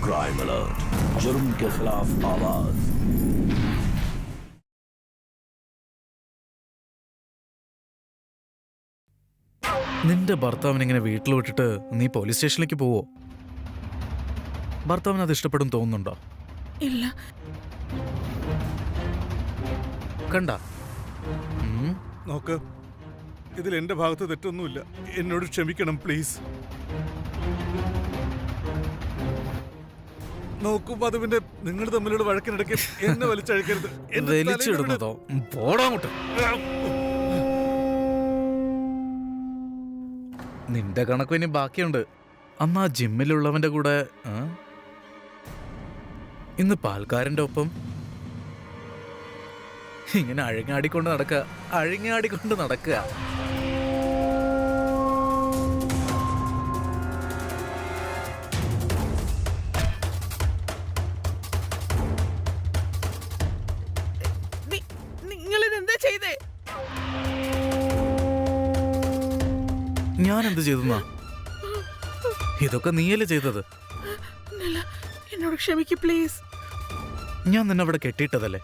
Crime alert, जुर्म के खिलाफ आवाज। നിന്റെ ഭർത്താവിനെ ഇങ്ങനെ വീട്ടിൽ വിട്ടിട്ട് നീ പോലീസ് സ്റ്റേഷനിലേക്ക് പോവോ? ഭർത്താവിന് അത് ഇഷ്ടപ്പെടും തോന്നുന്നുണ്ടോ? ഇല്ല. കണ്ട നോക്ക്, ഇതിൽ എന്റെ ഭാഗത്ത് തെറ്റൊന്നുമില്ല. എന്നോട് ക്ഷമിക്കണം പ്ലീസ്. നോക്കൂ മധുവിന്റെ, നിങ്ങൾ തമ്മിലുള്ള വഴക്കിനിടയ്ക്ക് എന്നെ വലിച്ചഴക്കരുത്. വലിച്ചിടുന്നതോ? പോടാങ്ങോട്ട്. നിന്റെ കണക്കും ഇനി ബാക്കിയുണ്ട്. അന്ന് ആ ജിമ്മിലുള്ളവന്റെ കൂടെ ഇന്ന് പാൽക്കാരന്റെ ഒപ്പം ഇങ്ങനെ അഴിങ്ങാടിക്കൊണ്ട് നടക്കുക. നിങ്ങളിതെന്താ ചെയ്തേ? ഞാൻ എന്ത് ചെയ്തെന്നാ? ഇതൊക്കെ നീയല്ലേ ചെയ്തത്? എന്നോട് ക്ഷമിക്ക് പ്ലീസ്. ഞാൻ നിന്നെ അവിടെ കെട്ടിയിട്ടതല്ലേ?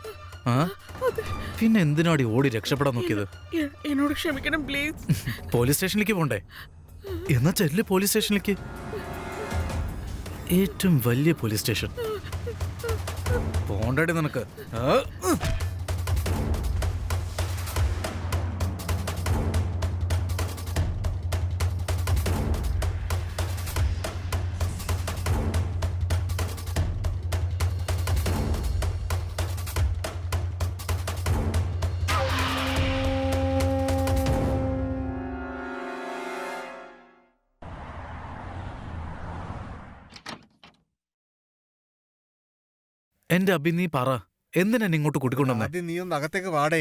പിന്നെ എന്തിനാടി ഓടി രക്ഷപ്പെടാൻ നോക്കിയത്? എന്നോട് ക്ഷമിക്കണം പ്ലീസ്. പോലീസ് സ്റ്റേഷനിലേക്ക് പോണ്ടേ? എന്നാ ചെല്ല് പോലീസ് സ്റ്റേഷനിലേക്ക്. ഏറ്റവും വലിയ പോലീസ് സ്റ്റേഷൻ. പോണ്ടടി നിനക്ക്. എന്റെ അഭി, നീ പറ, എന്തിനാ ഇങ്ങോട്ട് കൂട്ടിക്കൊണ്ടുവന്നേ? നീ ഒന്ന് അകത്തേക്ക് വാടേ.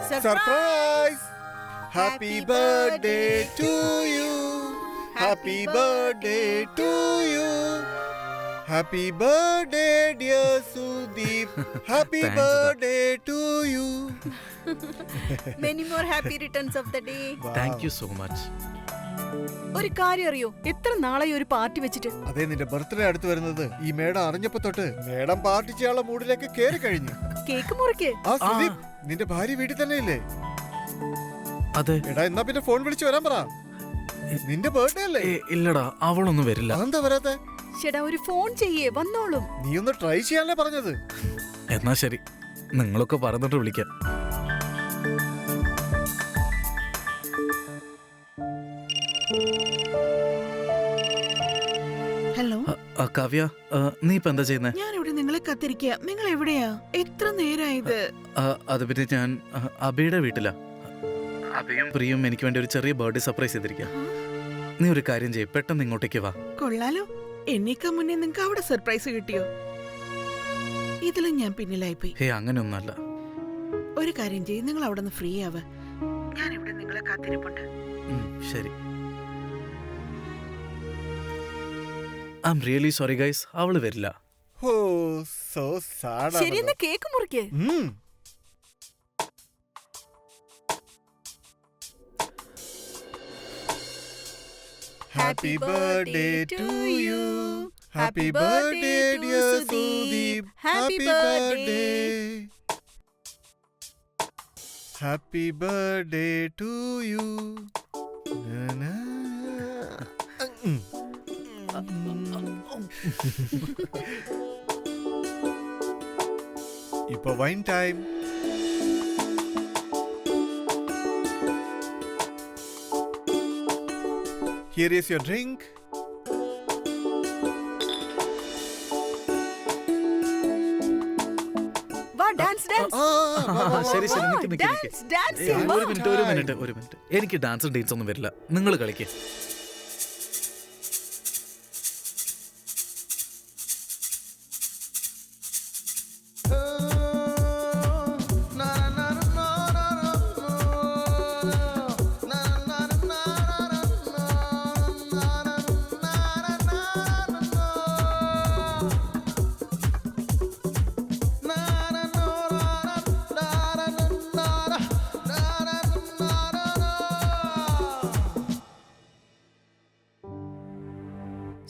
Surprise! Happy birthday to you, happy birthday to you, happy birthday dear Sudeep, happy birthday to you. Many more happy returns of the day. Thank you so much. ഒരു കാര്യം അറിയോ, എത്ര നാളായി ഒരു പാർട്ടി വെച്ചിട്ട്? അതെ, നിന്റെ ബർത്ത്ഡേ അടുത്ത് വരുന്നത് ഈ മേഡം അറിഞ്ഞപ്പോ തൊട്ട് മേഡം പാർട്ടി ചെയ്യാനുള്ള മൂഡിലേക്ക് കേറി കഴിഞ്ഞു. കേക്ക് മുറിക്ക്. ആ സുദീപ്, നിന്റെ ഭാര്യ വീട്ടിൽ തന്നെ ഇല്ലേ? അതെ. എടാ, എന്നാ പിന്നെ ഫോൺ വിളിച്ചു വരാൻ പറ. നിന്റെ ബർത്ത്ഡേ അല്ലേ? ഇല്ലടാ, അവളൊന്നും വരില്ല. എന്താ വരാത്തെ? ചേട്ടാ, ഒരു ഫോൺ ചെയ്യേ, വന്നോളും. നീ ഒന്ന് ട്രൈ ചെയ്യാനല്ലേ പറഞ്ഞത്. എന്നാ ശരി, നിങ്ങളൊക്കെ പറഞ്ഞിട്ട് വിളിക്കാം. ഹലോ കാവ്യ, നീ ഇപ്പൊ എന്താ ചെയ്യുന്നേ? ഞാനിവിടെ നിങ്ങളെ കാത്തിരിക്കുക. നിങ്ങൾ എവിടെയാ? എത്ര നേരായത്? അത് പിന്നെ ഞാൻ അബിയുടെ വീട്ടിലാ. അബിയും പ്രിയും എനിക്ക് വേണ്ടി ഒരു ചെറിയ ബർത്ത്ഡേ സർപ്രൈസ് ചെയ്തിരിക്കുക. നീ ഒരു കാര്യം ചെയ്യ്, പെട്ടെന്ന് ഇങ്ങോട്ടേക്ക് വാ. കൊള്ളാലോ, എന്നേക്കാ മുന്നേ നിങ്ങൾക്ക് അവിടെ സർപ്രൈസ് കിട്ടിയോ? ഇതിലും ഞാൻ പിന്നിലായിപ്പോയി. ഹേ, അങ്ങനെയൊന്നല്ല. ഒരു കാര്യം ചെയ്യും, നിങ്ങൾ അവിടെ നിന്ന് ഫ്രീ ആവ്. ഞാനിവിടെ നിങ്ങളെ കാത്തിരിപ്പുണ്ട്. ശരി. I am really sorry guys, അവള് വരില്ല. Oh, so sad. ശരി, എന്നാ കേക്ക് മുറിക്ക്. Happy birthday to you. Happy birthday dear Sudeep. Happy birthday. Happy birthday to you. Na na. ഇപ്പൊ wine time. Here is your drink. വാ, dance dance. ശരി ശരി, നിക്ക് നിക്ക് നിക്ക്. Dance dance. ഒരു മിനിറ്റ്. എനിക്ക് ഡാൻസും ഡീൻസ് ഒന്നും വരില്ല. നിങ്ങൾ കളിക്ക്.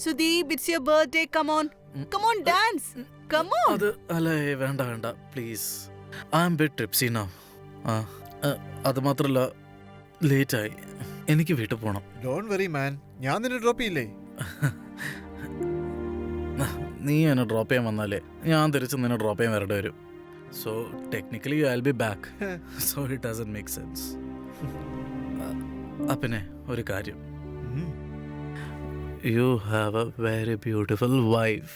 Sudeep, it's your birthday. Come on. Come on, dance. Come on. അത് അല്ലേ വേണ്ട വേണ്ട please. I am bit tipsy now. അത് മാത്രല്ല ലേറ്റായി. എനിക്ക് വീട്ടിൽ പോകണം. ഡോണ്ട് വെറി മാൻ, ഞാൻ നിന്നെ ഡ്രോപ്പ് ചെയ്യില്ലേ? നീ എന്നെ ഡ്രോപ്പ് ചെയ്യാൻ വന്നാലേ ഞാൻ തിരിച്ച് നിന്നെ ഡ്രോപ്പ് ചെയ്യാൻ വരേണ്ടി വരും. So technically I will be back. So it doesn't make sense. പിന്നെ ഒരു കാര്യം, you have A very beautiful wife.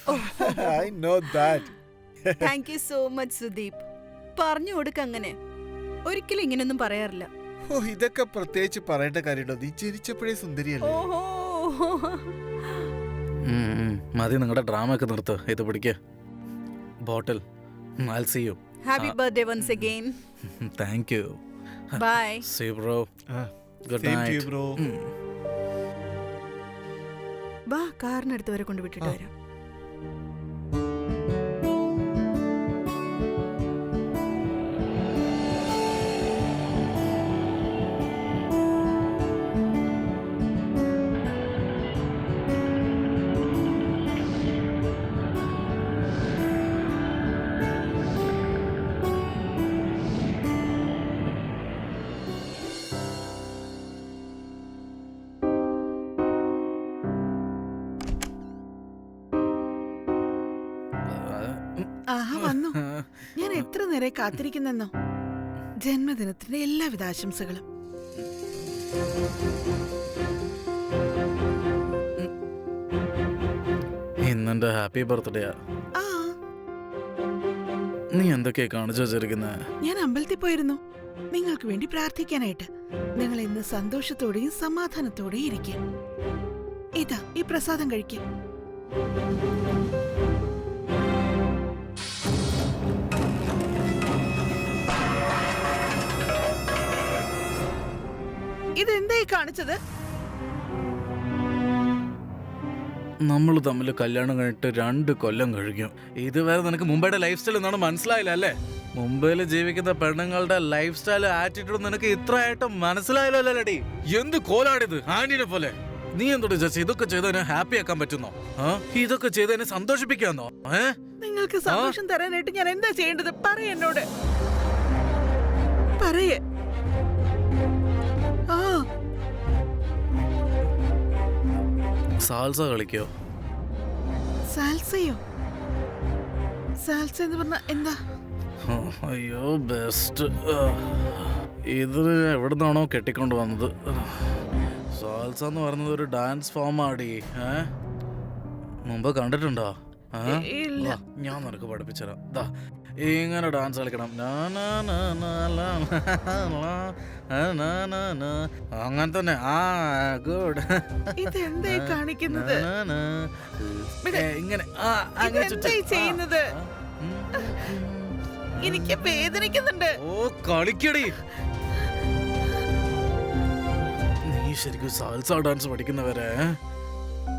I know that. Thank you so much, Sudeep. പറഞ്ഞു കൊടുക്ക അങ്ങനെ. ഒരിക്കലും ഇങ്ങനെയൊന്നും പറയാറില്ല. ഓ, ഇതൊക്കെ പ്രത്യേകിച്ച് പറയേണ്ട കാര്യമുണ്ടോ? നീ ജനിച്ചപ്പോഴേ സുന്ദരിയല്ലേ? ഓഹോ. മതി നിങ്ങളുടെ ഡ്രാമ ഒക്കെ നിർത്ത്. ഇത് പിടിക്ക് ബോട്ടിൽ. I'll see you. Happy birthday once again. Thank you. Bye. See you, bro. Good Same night. to you, bro. വാ, കാറിനടുത്ത് വരെ കൊണ്ട് വിട്ടിട്ട് വരാം. ആഹാ വന്നു. ഞാൻ എത്ര നേരെ കാത്തിരിക്കുന്നെന്നോ. ജന്മദിനത്തിന്റെ എല്ലാവിധ ആശംസകളും. ഇന്നെന്റെ ഹാപ്പി ബർത്ത്ഡേ. ആ, നീ എന്തൊക്കെയാ കാണിച്ചു വെച്ചിരിക്കുന്നത്? ഞാൻ അമ്പലത്തിൽ പോയിരുന്നു നിങ്ങൾക്ക് വേണ്ടി പ്രാർത്ഥിക്കാനായിട്ട്. നിങ്ങൾ ഇന്ന് സന്തോഷത്തോടെയും സമാധാനത്തോടെയും ഇരിക്കുക. ഇതാ ഈ പ്രസാദം കഴിക്കുക. ഇതെന്തായി കാണിച്ചത്? നമ്മൾ തമ്മിൽ കല്യാണം കഴിഞ്ഞിട്ട് 2 കൊല്ലം കഴിഞ്ഞു. ഇതുവരെ നിനക്ക് മുംബൈയുടെ ലൈഫ് സ്റ്റൈൽ എന്നാണ് മനസ്സിലായില്ല അല്ലേ? മുംബൈയിൽ ജീവിക്കുന്ന പെണ്ണുങ്ങളുടെ ലൈഫ് സ്റ്റൈൽ ആറ്റിറ്റ്യൂഡ് നിനക്ക് ഇത്രയായിട്ട് മനസ്സിലായല്ലോ അല്ലേടി? എന്ത് കോലാടിത് ആന്റിനെ പോലെ. നീ എന്തോട് ചേച്ചി ഇതൊക്കെ ചെയ്തതിനെ ഹാപ്പി ആക്കാൻ പറ്റുന്നോ? ഇതൊക്കെ ചെയ്തതിനെ സന്തോഷിപ്പിക്കാന്നോ? നിങ്ങൾക്ക് സന്തോഷം തരാനായിട്ട് ഞാൻ എന്താ ചെയ്യേണ്ടത്? പറയ എന്നോട്. പറയേ. ആ, സാൽസ കളിക്കോ? സാൽസയോ? സാൽസ എന്ന് പറഞ്ഞ എന്താ? അയ്യോ ബെസ്റ്റ്. ഇത് എവിടുന്നാണോ കെട്ടിക്കൊണ്ട് വന്നത്. സാൽസ എന്ന് പറയുന്നത് ഒരു ഡാൻസ് ഫോം ആടി. മുമ്പ് കണ്ടിട്ടുണ്ടോ? ഇല്ല. ഞാൻ നിനക്ക് പഠിപ്പിച്ചുതരാം. ദാ ഇങ്ങനെ ഡാൻസ് കളിക്കണം. അങ്ങനെ തന്നെ. ആ ഗുഡ്. ഇതെന്തായി കാണിക്കുന്നത്? ഇങ്ങനെ ഇതെന്തായി ചെയ്യുന്നത്? എനിക്ക് വേദനിക്കുന്നുണ്ട്. ഓ കളിക്കടി. നീ ശരിക്കും സാൽസ ഡാൻസ് പഠിക്കുന്നവരെ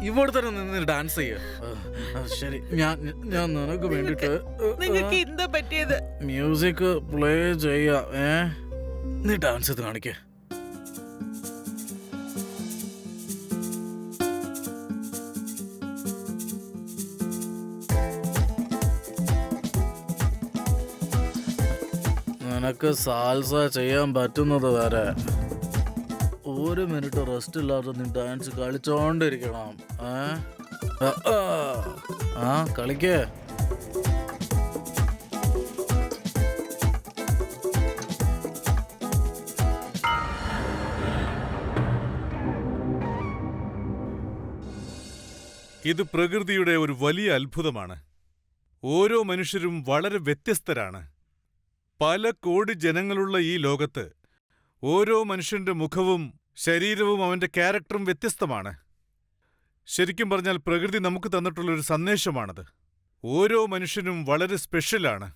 ഇവിടെ തന്നെ നിന്ന് ഡാൻസ് ചെയ്യ. ശരി, ഞാൻ നിനക്ക് വേണ്ടിട്ട് നിങ്ങൾക്ക് എന്താ പറ്റിയത്? മ്യൂസിക് പ്ലേ ചെയ്യാം. നീ ഡാൻസ് ചെയ്ത് കാണിക്കേ. നിനക്ക് സാൽസ ചെയ്യാൻ പറ്റുന്നത് വരെ 1 മിനിറ്റ് റെസ്റ്റ് ഇല്ലാതെ നീ ഡാൻസ് കളിച്ചോണ്ടിരിക്കണം. കളിക്കേ. ഇത് പ്രകൃതിയുടെ ഒരു വലിയ അത്ഭുതമാണ്. ഓരോ മനുഷ്യരും വളരെ വ്യത്യസ്തരാണ്. പല കോടി ജനങ്ങളുള്ള ഈ ലോകത്ത് ഓരോ മനുഷ്യന്റെ മുഖവും ശരീരവും അവന്റെ ക്യാരക്ടറും വ്യത്യസ്തമാണ്. ശരിക്കും പറഞ്ഞാൽ പ്രകൃതി നമുക്ക് തന്നിട്ടുള്ളൊരു സന്ദേശമാണത്. ഓരോ മനുഷ്യനും വളരെ സ്പെഷ്യലാണ്.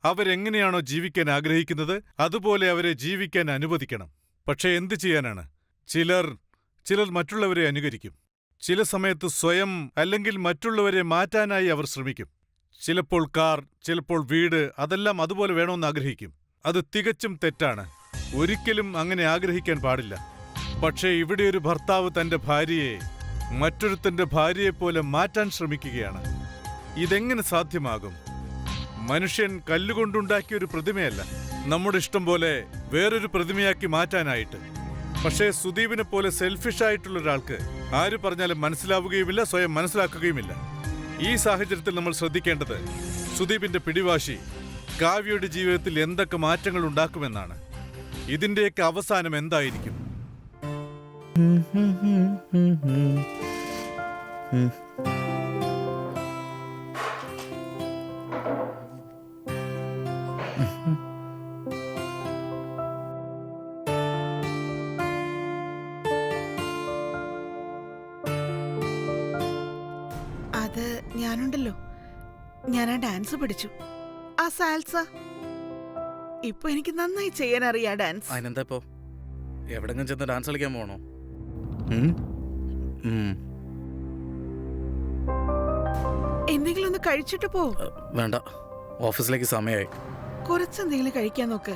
അവരെങ്ങനെയാണോ ജീവിക്കാൻ ആഗ്രഹിക്കുന്നത് അതുപോലെ അവരെ ജീവിക്കാൻ അനുവദിക്കണം. പക്ഷേ എന്തു ചെയ്യാനാണ്? ചിലർ മറ്റുള്ളവരെ അനുകരിക്കും. ചില സമയത്ത് സ്വയം അല്ലെങ്കിൽ മറ്റുള്ളവരെ മാറ്റാനായി അവർ ശ്രമിക്കും. ചിലപ്പോൾ കാർ, ചിലപ്പോൾ വീട്, അതെല്ലാം അതുപോലെ വേണമെന്ന് ആഗ്രഹിക്കും. അത് തികച്ചും തെറ്റാണ്. ഒരിക്കലും അങ്ങനെ ആഗ്രഹിക്കാൻ പാടില്ല. പക്ഷേ ഇവിടെ ഒരു ഭർത്താവ് തന്റെ ഭാര്യയെ മറ്റൊരുത്തന്റെ ഭാര്യയെപ്പോലെ മാറ്റാൻ ശ്രമിക്കുകയാണ്. ഇതെങ്ങനെ സാധ്യമാകും? മനുഷ്യൻ കല്ലുകൊണ്ടുണ്ടാക്കിയ ഒരു പ്രതിമയല്ല, നമ്മുടെ ഇഷ്ടം പോലെ വേറൊരു പ്രതിമയാക്കി മാറ്റാനായിട്ട്. പക്ഷേ സുദീപിനെ പോലെ സെൽഫിഷ് ആയിട്ടുള്ള ഒരാൾക്ക് ആര് പറഞ്ഞാലും മനസ്സിലാവുകയുമില്ല, സ്വയം മനസ്സിലാക്കുകയുമില്ല. ഈ സാഹചര്യത്തിൽ നമ്മൾ ശ്രദ്ധിക്കേണ്ടത് സുദീപിന്റെ പിടിവാശി കാവ്യയുടെ ജീവിതത്തിൽ എന്തൊക്കെ മാറ്റങ്ങൾ ഉണ്ടാക്കുമെന്നാണ്. ഇതിന്റെയൊക്കെ അവസാനം എന്തായിരിക്കും? അത് ഞാനുണ്ടല്ലോ, ഞാൻ ആ ഡാൻസ് പഠിച്ചു, ആ സാൽസ. ഇപ്പൊ എനിക്ക് നന്നായി ചെയ്യാൻ അറിയാം ഡാൻസ്. അതിനെന്താ ഇപ്പോ? എവിടെങ്കിലും ചെന്ന് ഡാൻസ് കളിക്കാൻ പോകണോ? എന്തെങ്കിലും ഒന്ന് കഴിച്ചിട്ട് പോ. വേണ്ട, ഓഫീസിലേക്ക് സമയമായി. കുറച്ചെന്തെങ്കിലും കഴിക്കാൻ നോക്ക്.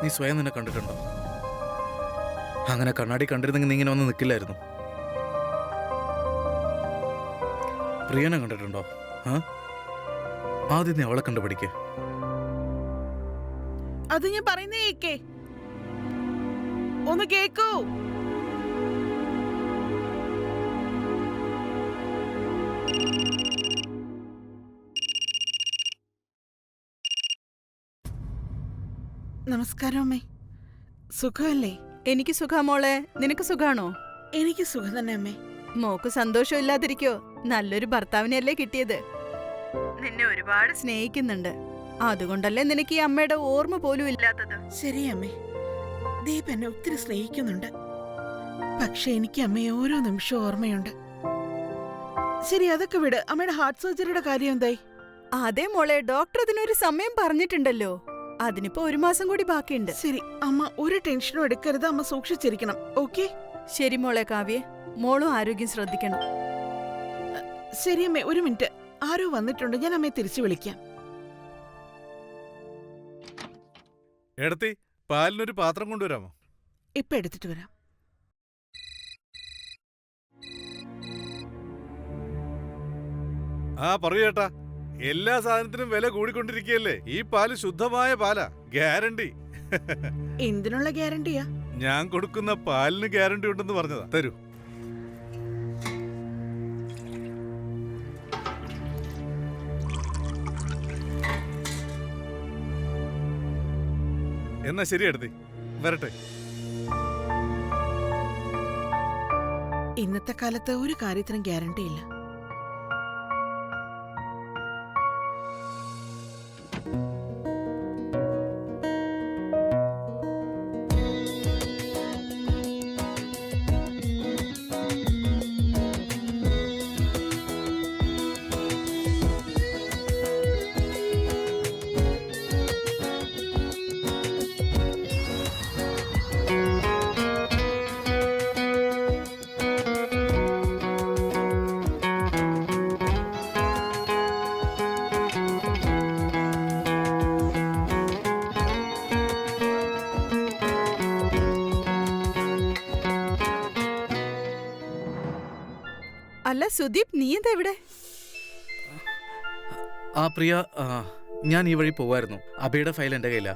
നീ സ്വയം നിന്നെ കണ്ടിട്ടുണ്ടോ? അങ്ങനെ കണ്ണാടി കണ്ടിരുന്നെങ്കിൽ നീ ഇങ്ങനെ വന്ന് നിൽക്കില്ലായിരുന്നു. പ്രിയനെ കണ്ടിട്ടുണ്ടോ? ആദ്യം നീ അവളെ കണ്ടുപിടിക്കേ. അത് ഞാൻ പറയുന്നേ കേക്കേ, ഒന്ന് കേക്കൂ. നമസ്കാരം അമ്മേ, സുഖമല്ലേ? എനിക്ക് സുഖാ മോളെ, നിനക്ക് സുഖാണോ? എനിക്ക് സുഖം തന്നെ അമ്മേ. മോക്ക് സന്തോഷമില്ലാതിരിക്കോ? നല്ലൊരു ഭർത്താവിനെയല്ലേ കിട്ടിയത്. നിന്നെ ഒരുപാട് സ്നേഹിക്കുന്നുണ്ട്, അതുകൊണ്ടല്ലേ നിനക്ക് ഈ അമ്മയുടെ ഓർമ്മ പോലും ഇല്ലാത്തത്. ശരി അമ്മേ, ദീപ് എന്നെ ഒത്തിരി സ്നേഹിക്കുന്നുണ്ട്. പക്ഷെ എനിക്ക് അമ്മയെ ഓരോ നിമിഷവും ഓർമ്മയുണ്ട്. ശരി, അതൊക്കെ വിട്. അമ്മയുടെ ഹാർട്ട് സർജറിയുടെ കാര്യം എന്തായി? അതെ മോളെ, ഡോക്ടർ അതിനൊരു സമയം പറഞ്ഞിട്ടുണ്ടല്ലോ. അതിനിപ്പോ 1 മാസം കൂടി ബാക്കിയുണ്ട്. ശരി അമ്മ, ഒരു ടെൻഷനും എടുക്കരുത്. അമ്മ സൂക്ഷിച്ചിരിക്കണം, ഓക്കെ? ശരി മോളെ കാവ്യ, മോളും ആരോഗ്യം ശ്രദ്ധിക്കണം. ശരി അമ്മേ, ഒരു മിനിറ്റ്. ആരോ വന്നിട്ടുണ്ട്, ഞാൻ അമ്മയെ തിരിച്ചു വിളിക്കാം. എടത്തി, പാലിനൊരു പാത്രം കൊണ്ടുവരാമോ? ഇപ്പൊ എടുത്തിട്ട് വരാം. പറയൂ ചേട്ടാ. എല്ലാ സാധനത്തിനും വില കൂടിക്കൊണ്ടിരിക്കുകയല്ലേ. ഈ പാല് ശുദ്ധമായ പാലാ, ഗ്യാരണ്ടി. എന്തിനുള്ള ഗ്യാരണ്ടിയാ? ഞാൻ കൊടുക്കുന്ന പാലിന് ഗ്യാരണ്ടി ഉണ്ടെന്ന് പറഞ്ഞതാ. തരൂ. എന്നാ ശരി എടുത്തി, വരട്ടെ. ഇന്നത്തെ കാലത്ത് ഒരു കാര്യത്തിനും ഗ്യാരണ്ടി ഇല്ല. അല്ല സുദീപ്, നീ എന്താ ഇവിടെ? പ്രിയ, ഞാൻ ഈ വഴി പോവായിരുന്നു. അബിയുടെ ഫയൽ എന്റെ കയ്യിലാ,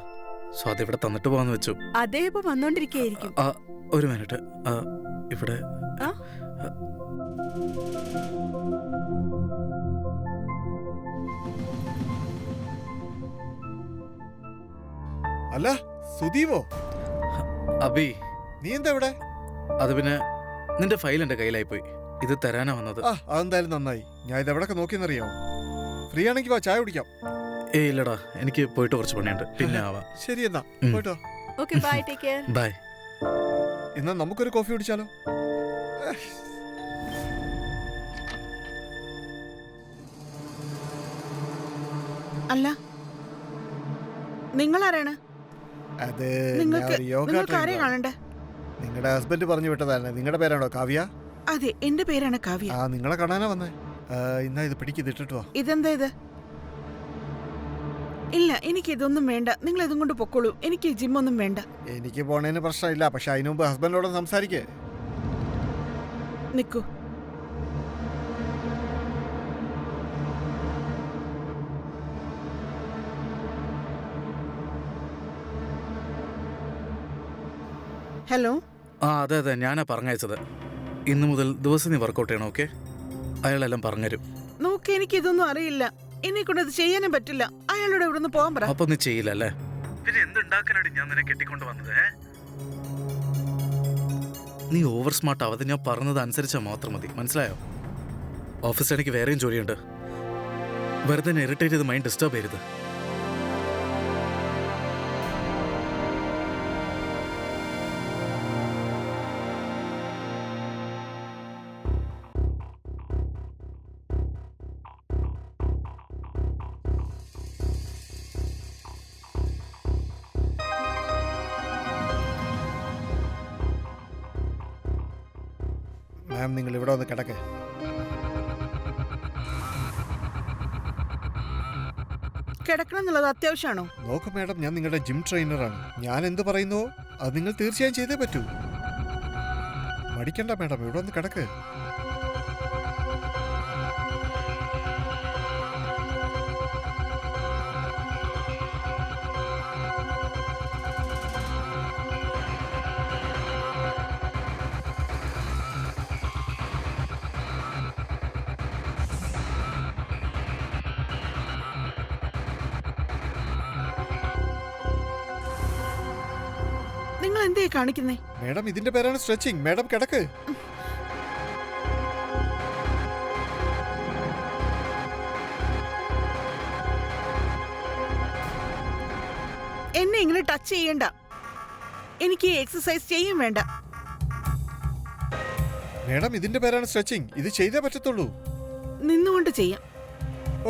സോ അതിവിടെ തന്നിട്ട് പോവാന്ന് വെച്ചു. അതേ ഇപ്പൊ വന്നോണ്ടിരിക്കുകയായിരിക്കും. ഒരു മിനിറ്റ്, ഇവിടെ അല്ല സുദീപോ? അബി, നീ എന്താ ഇവിടെ? അത് പിന്നെ നിന്റെ ഫയൽ എന്റെ കയ്യിലായി പോയി. ഇത് തരാനാ വന്നത്. അതെന്തായാലും നന്നായി. ഞാൻ ഇത് എവിടെയൊക്കെ നോക്കിയെന്നറിയാമോ? ഫ്രീ ആണെങ്കിൽ വാ, ചായ കുടിക്കാം. ഇല്ലടാ, എനിക്ക് പോയിട്ട് കുറച്ച് പണിയുണ്ട്, പിന്നെ ആവാം. ശരി എന്നാ, പോയിട്ടോ. Okay, bye, take care. Bye. എന്നാ നമുക്കൊരു കോഫി കുടിച്ചാലോ? അല്ല, നിങ്ങളാരാണ്? അത് നിങ്ങൾക്ക് ആരെയും കാണണ്ടേ? നിങ്ങളുടെ ഹസ്ബൻഡ് പറഞ്ഞു വിട്ടതാണ്. നിങ്ങളുടെ പേരാണോ കാവ്യ? അതെ, എന്റെ പേരാണ് കാവ്യ. നിങ്ങളെ കാണാനാ വന്നേ. ഇന്നാ ഇത് പിടിക്കിട്ടിട്ട് വാ. ഇതെന്താ ഇത്? ഇല്ല, എനിക്ക് ഇതൊന്നും വേണ്ട. നിങ്ങൾ ഇതും കൊണ്ട് പൊക്കോളൂ. എനിക്ക് ജിമ്മൊന്നും വേണ്ട. എനിക്ക് പോണേന് പ്രശ്നമില്ല, പക്ഷെ അതിനു മുമ്പ് ഹസ്ബൻഡോട് സംസാരിക്കേ. നിക്കൂ. ഹലോ. അതെ അതെ, ഞാനാ പറഞ്ഞയച്ചത്. ഇന്നു മുതൽ ദിവസം നീ വർക്കൗട്ട് ചെയ്യണം, ഓക്കെ? അയാളെല്ലാം പറഞ്ഞുതരും. നോക്ക്, എനിക്ക് ഇതൊന്നും അറിയില്ല. എന്നെ കൊണ്ട് ഇത് ചെയ്യാനും പറ്റില്ല. അയാളോട് ഇവിടെ നിന്ന് പോകാൻ പറ. അപ്പൊ നീ ചെയ്യില്ല അല്ലേ? പിന്നെ എന്തുണ്ടാക്കാനാണ് ഞാൻ നിന്നെ കെട്ടിക്കൊണ്ട് വന്നത്? നീ ഓവർ സ്മാർട്ട് ആവാതെ ഞാൻ പറഞ്ഞത് അനുസരിച്ചാൽ മാത്രം മതി, മനസ്സിലായോ? ഓഫീസിൽ എനിക്ക് വേറെയും ജോലിയുണ്ട്. വെറുതെ ഇറിറ്റേറ്റ് ചെയ്ത് മൈൻഡ് ഡിസ്റ്റർബ് ചെയ്യരുത്. മാം, നിങ്ങൾ ഇവിടെ ഒന്ന് കിടക്കേ. കിടക്കണം എന്നുള്ളത് അത്യാവശ്യമാണോ? നോക്ക് മാഡം, ഞാൻ നിങ്ങളുടെ ജിം ട്രെയിനറാണ്. ഞാൻ എന്ത് പറയുന്നുവോ അത് നിങ്ങൾ തീർച്ചയായും ചെയ്തേ പറ്റൂ. മടിക്കണ്ട മാഡം, ഇവിടെ ഒന്ന് കിടക്ക്. നിങ്ങൾ എന്തേ കാണിക്കുന്നേ? മാഡം, ഇതിന്റെ പേരാണ് സ്ട്രെച്ചിങ്. മാഡം കിടക്ക്. എന്നെ ഇങ്ങനെ ടച്ച് ചെയ്യണ്ട. എനിക്ക് ഈ എക്സസൈസ് ചെയ്യും വേണ്ട. മാഡം, ഇതിന്റെ പേരാണ് സ്ട്രെച്ചിങ്. ഇത് ചെയ്തേ പറ്റത്തുള്ളൂ. നിന്നുകൊണ്ട് ചെയ്യാം.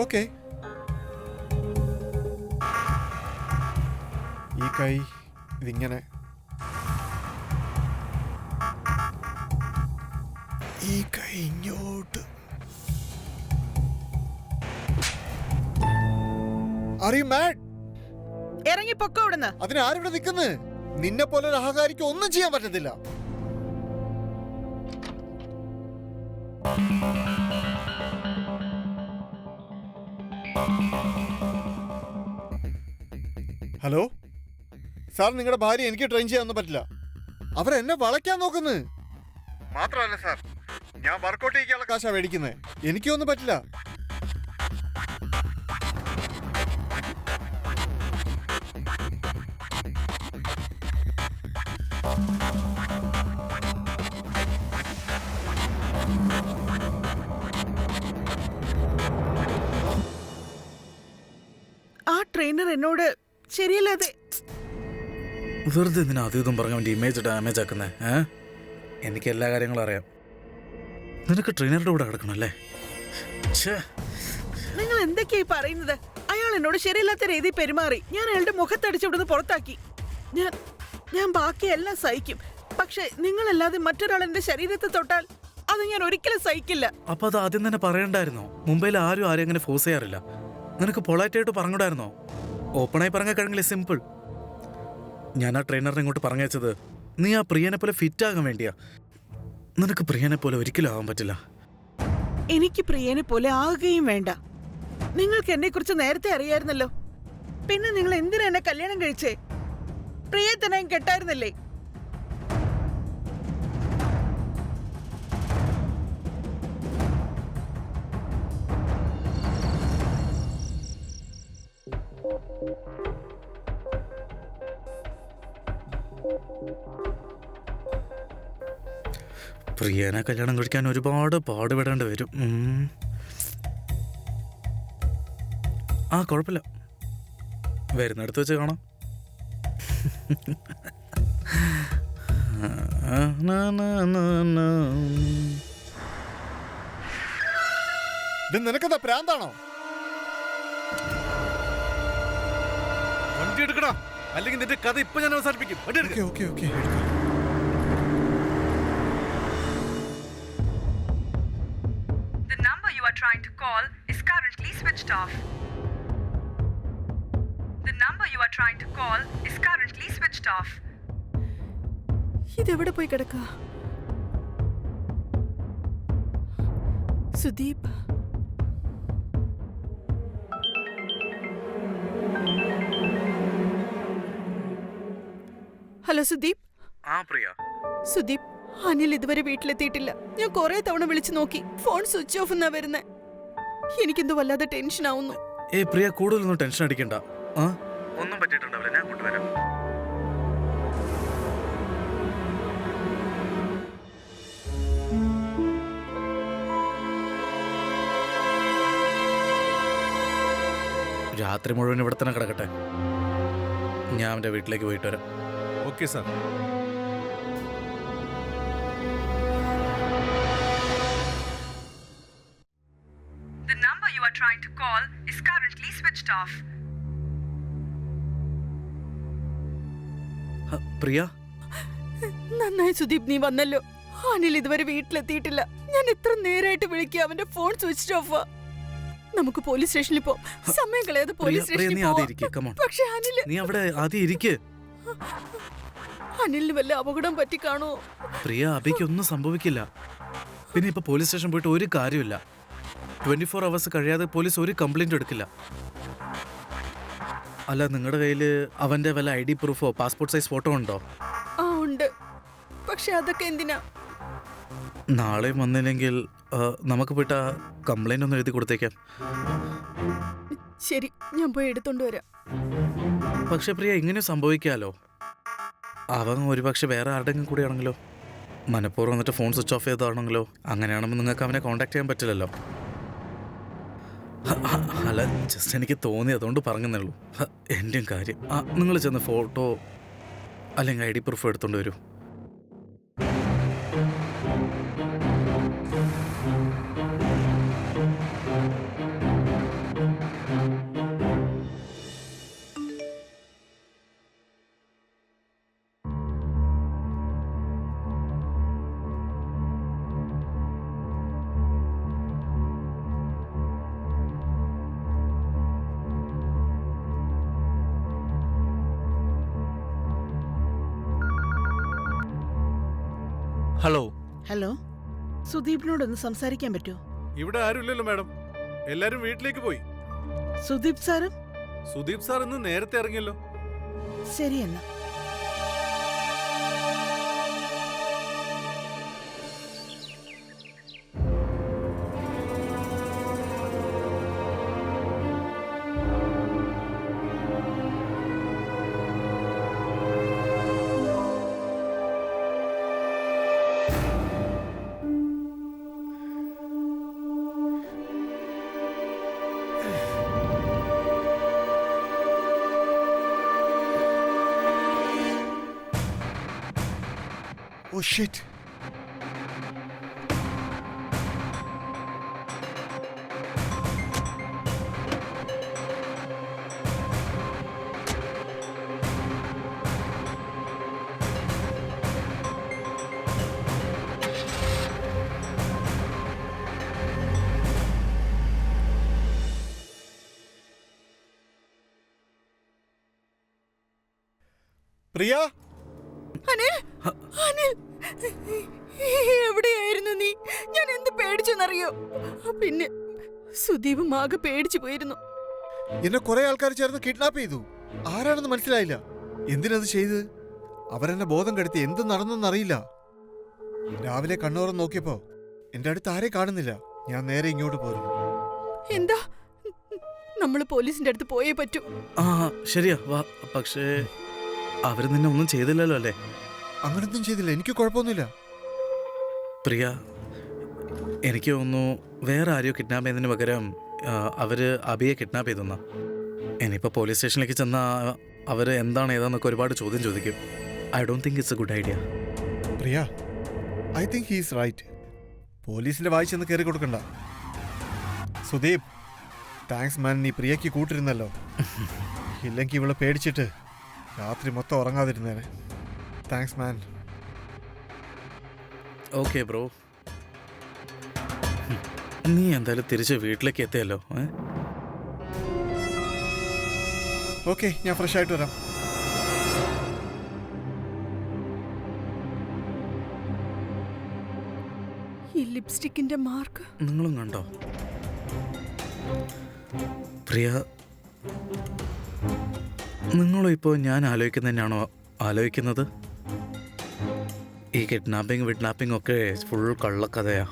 ഓക്കെ. ഈ കൈ ഇതിങ്ങനെ, ഈ കൈ ഇങ്ങോട്ട്. Are you mad? ഇറങ്ങി പൊക്കോ ഇവിടുന്ന്. അതിന് ആരിവിടെ നിൽക്കുന്നത്? നിന്നെ പോലെ ഒരു അഹങ്കാരിക്ക് ഒന്നും ചെയ്യാൻ പറ്റത്തില്ല. ഹലോ സാർ, നിങ്ങളുടെ ഭാര്യ എനിക്ക് ട്രെയിൻ ചെയ്യാനൊന്നും പറ്റില്ല. അവരെന്നെ വളയ്ക്കാൻ നോക്കുന്നു. മാത്രമല്ല സാർ, ഞാൻ വർക്കൗട്ട് ചെയ്യാനുള്ള കാശാ മേടിക്കുന്നത്. എനിക്കൊന്നും പറ്റില്ല. ആ ട്രെയിനർ എന്നോട് ശരിയല്ലാതെ. വെറുതെ എന്തിനാ അതും പറഞ്ഞ അവൻ്റെ ഇമേജ് ഡാമേജ് ആക്കുന്നേ? എനിക്ക് എല്ലാ കാര്യങ്ങളും അറിയാം. നിനക്ക് ട്രെയിനറുടെ കൂടെ കിടക്കണല്ലേ? നിങ്ങൾ എന്തൊക്കെയായി പറയുന്നത്? അയാൾ എന്നോട് ശരിയല്ലാത്ത രീതിയിൽ പെരുമാറി. ഞാൻ അയാളുടെ മുഖത്തടിച്ച് ഇവിടുന്ന് പുറത്താക്കി. ഞാൻ ബാക്കിയെല്ലാം സഹിക്കും. പക്ഷെ നിങ്ങളല്ലാതെ മറ്റൊരാൾ എന്റെ ശരീരത്തെ തൊട്ടാൽ അത് ഞാൻ ഒരിക്കലും സഹിക്കില്ല. അപ്പൊ അത് ആദ്യം തന്നെ പറയണ്ടായിരുന്നോ? മുംബൈയിൽ ആരും അങ്ങനെ ഫോഴ്സ് ചെയ്യാറില്ല. നിനക്ക് പൊളൈറ്റായിട്ട് പറഞ്ഞൂടായിരുന്നോ? ഓപ്പണായി പറഞ്ഞാൽ കഴിഞ്ഞില്ലേ? സിമ്പിൾ. ഞാൻ ആ ട്രെയിനറിനെ ഇങ്ങോട്ട് പറഞ്ഞയച്ചത് നീ ആ പ്രിയനെ പോലെ ഫിറ്റ് ആകാൻ വേണ്ടിയാ. നിനക്ക് പ്രിയനെ പോലെ ഒരിക്കലും ആവാൻ പറ്റില്ല. എനിക്ക് പ്രിയനെ പോലെ ആകുകയും വേണ്ട. നിങ്ങൾക്ക് എന്നെ കുറിച്ച് നേരത്തെ അറിയായിരുന്നല്ലോ. പിന്നെ നിങ്ങൾ എന്തിനാ എന്നെ കല്യാണം കഴിച്ചേ? പ്രിയെ തന്നെ കെട്ടായിരുന്നില്ലേ? പ്രിയനെ കല്യാണം കഴിക്കാൻ ഒരുപാട് പാടുപെടേണ്ടി വരും. ആ കുഴപ്പമില്ല, വരുന്നിടത്ത് വെച്ച് കാണാം. നിനക്കെന്താ പ്രാന്താണോ? വണ്ടി എടുക്കടാ, അല്ലെങ്കിൽ നിന്റെ കഥ ഇപ്പൊ ഞാൻ അവസാനിപ്പിക്കും. Okay okay. The number you are trying to call is currently switched off. number you are trying to call is currently switched off. ഇതെവിടെ പോയി കിടക്കുക? സുദീപ്, ഹലോ സുദീപ്. ആ പ്രിയ, സുദീപ്, അനിൽ ഇതുവരെ വീട്ടിലെത്തിയിട്ടില്ല. ഞാൻ കുറെ തവണ വിളിച്ചു നോക്കി, ഫോൺ സ്വിച്ച് ഓഫ് എന്നാ വരുന്നേ. എനിക്കെന്തോ വല്ലാതെ ടെൻഷൻ ആവുന്നു. പ്രിയ, കൂടുതലൊന്നും ടെൻഷൻ അടിക്കണ്ട. ഒന്നും പറ്റിയിട്ടുണ്ടാവില്ല, ഞാൻ കൊണ്ടുവരാം. രാത്രി മുഴുവൻ ഇവിടെ തന്നെ കിടക്കട്ടെ. ഞാൻ അവൻ്റെ വീട്ടിലേക്ക് പോയിട്ട് വരാം. Okay sir. The number you are trying to call is currently switched off. പ്രിയ, നന്നായി സുദീപ്, നീ വന്നല്ലോ. അനിൽ ഇതുവരെ വീട്ടിലെത്തിയിട്ടില്ല. ഞാൻ എത്ര നേരമായിട്ട് വിളിക്കുക, അവന്റെ ഫോൺ സ്വിച്ച് ഓഫ്. നമുക്ക് പോലീസ് സ്റ്റേഷനിൽ പോ. സമയം കളയാതെ പോലീസ് സ്റ്റേഷനിൽ പോ. പക്ഷേ നീ അവിടെ ആദ്യം ഇരിക്ക്. അനിലിന് വല്ല അപകടം പറ്റി കാണോ? പ്രിയ, അബിക്ക് ഒന്നും സംഭവിക്കില്ല. പിന്നെ ഇപ്പൊ പോലീസ് സ്റ്റേഷൻ പോയിട്ട് ഒരു കാര്യമില്ല. 24 hours കഴിയാതെ പോലീസ് ഒരു കംപ്ലൈന്റ് എടുക്കില്ല. അല്ല, നിങ്ങളുടെ കയ്യില് അവന്റെ വല്ല ID പ്രൂഫോ പാസ്പോർട്ട് സൈസ് ഫോട്ടോ ഉണ്ടോ? ആ ഉണ്ട്. പക്ഷെ അതൊക്കെ എന്തിനാ? നാളെ വന്നില്ലെങ്കിൽ നമുക്ക് പോയിട്ട് ആ കംപ്ലൈന്റ് ഒന്ന് എഴുതി കൊടുത്തേക്കാം. ശരി, ഞാൻ പോയി എടുത്തോണ്ട് വരാം. പക്ഷെ പ്രിയ, ഇങ്ങനെ സംഭവിക്കാലോ. അവൻ ഒരുപക്ഷെ വേറെ ആരുടെങ്കിലും കൂടെ ആണെങ്കിലോ, മനഃപൂർവ്വം വന്നിട്ട് ഫോൺ സ്വിച്ച് ഓഫ് ചെയ്താണെങ്കിലോ. അങ്ങനെയാണെന്ന് നിങ്ങൾക്ക് അവനെ കോൺടാക്ട് ചെയ്യാൻ പറ്റില്ലല്ലോ. അല്ല, ജസ്റ്റ് എനിക്ക് തോന്നി, അതുകൊണ്ട് പറഞ്ഞതേ ഉള്ളൂ. എൻ്റെയും കാര്യം. നിങ്ങൾ ചെന്ന് ഫോട്ടോ അല്ലെങ്കിൽ ID പ്രൂഫ് എടുത്തോണ്ട് വരൂ. ഹലോ. ഹലോ, സുദീപിനോടൊന്ന് സംസാരിക്കാൻ പറ്റുമോ? ഇവിടെ ആരുമില്ലല്ലോ മാഡം, എല്ലാരും വീട്ടിലേക്ക് പോയി. സുദീപ് സാറും? സുദീപ് സാർ ഇന്ന് നേരത്തെ ഇറങ്ങിയല്ലോ. ശരി എന്നാ. Oh shit. പ്രിയ, അനിൽ, അനിൽ, എവിടെയായിരുന്നു നീ? ഞാൻ എന്ത് പേടിച്ചെന്നറിയോ? പിന്നെ സുദീപും ആകെ പേടിച്ചു പോയിരുന്നു. എന്നെ കുറെ ആൾക്കാർ ചേർന്ന് കിഡ്നാപ്പ് ചെയ്തു. ആരാണെന്ന് മനസ്സിലായില്ല. എന്തിനത് ചെയ്ത്? അവരെന്നെ ബോധം കെടുത്തി. എന്ത് നടന്നെന്നറിയില്ല. രാവിലെ കണ്ണോറം നോക്കിയപ്പോ എന്റെ അടുത്ത് ആരെ കാണുന്നില്ല. ഞാൻ നേരെ ഇങ്ങോട്ട് പോരുന്നു. എന്താ? നമ്മൾ പോലീസിന്റെ അടുത്ത് പോയേ പറ്റൂ. ശരിയാ, വാ. പക്ഷേ അവര് നിന്നെ ഒന്നും ചെയ്തില്ലല്ലോ അല്ലേ? അങ്ങനൊന്നും ചെയ്തില്ല, എനിക്ക് കുഴപ്പമൊന്നുമില്ല. പ്രിയ, എനിക്ക് തോന്നുന്നു വേറെ ആരെയോ കിഡ്നാപ്പ് ചെയ്യുന്നതിന് പകരം അവര് അബിയെ കിഡ്നാപ്പ് ചെയ്തെന്നാ. ഇനിയിപ്പോൾ പോലീസ് സ്റ്റേഷനിലേക്ക് ചെന്നാൽ അവർ എന്താണ് ഏതാന്നൊക്കെ ഒരുപാട് ചോദ്യം ചോദിക്കും. I don't think it's a good idea. Priya, I think he's right. പോലീസിന്റെ വായിച്ചെന്ന് കയറി കൊടുക്കണ്ട. Sudeep, thanks man. നീ പ്രിയയ്ക്ക് കൂട്ടിരുന്നല്ലോ. ഇല്ലെങ്കിൽ ഇവളെ പേടിച്ചിട്ട് രാത്രി മൊത്തം ഉറങ്ങാതിരുന്നേനെ. Thanks man. ഓക്കെ ബ്രോ, നീ എന്തായാലും തിരിച്ച് വീട്ടിലേക്ക് എത്തിയല്ലോ. ഓക്കെ, ഞാൻ ഫ്രഷ് ആയിട്ട് വരാം. ഈ ലിപ്സ്റ്റിക്കിന്റെ മാർക്ക് നിങ്ങളും കണ്ടോ? പ്രിയ, നിങ്ങളും ഇപ്പോൾ ഞാൻ ആലോചിക്കുന്ന തന്നെയാണോ ആലോചിക്കുന്നത്? ഈ കിഡ്നാപ്പിംഗ് ഒക്കെ ഫുൾ കള്ളക്കഥയാ.